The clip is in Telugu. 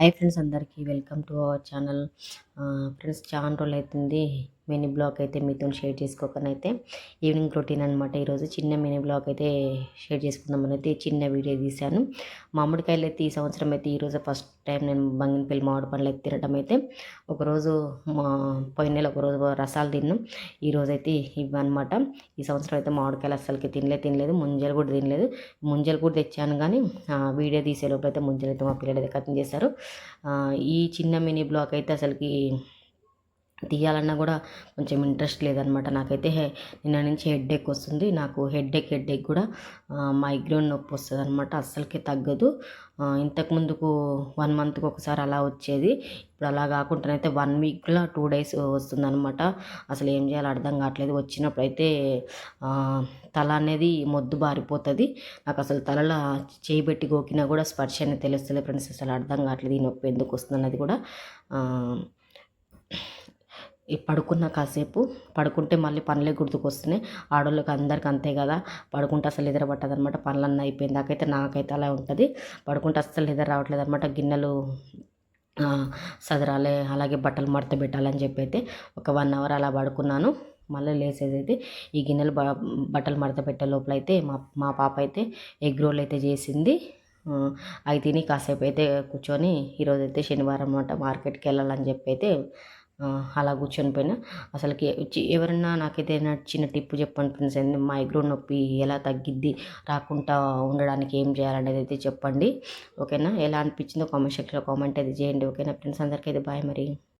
హాయ్ ఫ్రెండ్స్, అందరికీ welcome to our channel. Friends, చాలా రోజులు అవుతుంది మినీ బ్లాగ్ అయితే మీతో షేర్ చేసుకోకనైతే. ఈవినింగ్ రొటీన్ అనమాట. ఈరోజు చిన్న మినీ బ్లాగ్ అయితే షేర్ చేసుకుందామని అయితే చిన్న వీడియో తీశాను. మామిడికాయలు అయితే ఈ సంవత్సరం అయితే ఈరోజు ఫస్ట్ టైం నేను బంగినపల్లి మామిడి పండ్లు అయితే తినడం అయితే. ఒకరోజు పోయిన నెల ఒకరోజు రసాలు తిన్నాం. ఈరోజు అయితే ఇవన్నమాట. ఈ సంవత్సరం అయితే మామిడికాయలు అస్సలకి తినలేదు. ముంజలు కూడా తినలేదు. ముంజలు కూడా తెచ్చాను కానీ వీడియో తీసే లోపల అయితే ముంజలు అయితే మా పిల్లలు అయితే కటింగ్ చేశారు. ఈ చిన్న మినీ బ్లాగ్ అయితే అసలుకి తీయాలన్నా కూడా కొంచెం ఇంట్రెస్ట్ లేదనమాట. నాకైతే నిన్న నుంచి హెడ్ఏక్ వస్తుంది. నాకు హెడ్ఏక్ కూడా మైగ్రేన్ నొప్పి వస్తుంది అనమాట. అస్సలకి తగ్గదు. ఇంతకుముందుకు 1 మంత్కి ఒకసారి అలా వచ్చేది. ఇప్పుడు అలా కాకుండానైతే 1 వీక్లో 2 డేస్ వస్తుందన్నమాట. అసలు ఏం చేయాలో అర్థం కావట్లేదు. వచ్చినప్పుడు అయితే తల అనేది మొద్దు బారిపోతుంది. నాకు అసలు తలలో చేయి పెట్టి గోకినా కూడా స్పర్శ అనేది తెలుస్తుంది ఫ్రెండ్స్. అసలు అర్థం కావట్లేదు ఈ నొప్పి ఎందుకు వస్తుంది అన్నది కూడా. పడుకున్న కాసేపు పడుకుంటే మళ్ళీ పనులే గుర్తుకొస్తున్నాయి. ఆడవాళ్ళకి అందరికి అంతే కదా, పడుకుంటే అసలు నిద్ర పట్టదు అనమాట. పనులన్నీ అయిపోయిన దాకైతే నాకైతే అలా ఉంటుంది. పడుకుంటే అస్సలు నిద్ర రావట్లేదు అనమాట. గిన్నెలు సదరాలే, అలాగే బట్టలు మడత పెట్టాలని చెప్పి అయితే ఒక 1 అవర్ అలా పడుకున్నాను. మళ్ళీ లేసేది అయితే ఈ గిన్నెలు బట్టలు మడత పెట్టే లోపల అయితే మా పాప అయితే ఎగ్ రోల్ అయితే చేసింది. అవి తిని కాసేపు అయితే కూర్చొని, ఈరోజు అయితే శనివారం అన్నమాట, మార్కెట్కి వెళ్ళాలని చెప్పి అయితే అలా కూర్చొని పోయినా. అసలుకి ఎవరన్నా నాకైతే చిన్న టిప్పు చెప్పండి ఫ్రెండ్స్. మైగ్రేన్ నొప్పి ఎలా తగ్గిద్ది, రాకుండా ఉండడానికి ఏం చేయాలనేది అయితే చెప్పండి. ఓకేనా? ఎలా అనిపించిందో కామెంట్ సెక్షన్లో కామెంట్ అయితే చేయండి. ఓకేనా ఫ్రెండ్స్? అందరికీ అయితే బాయ్ మరి.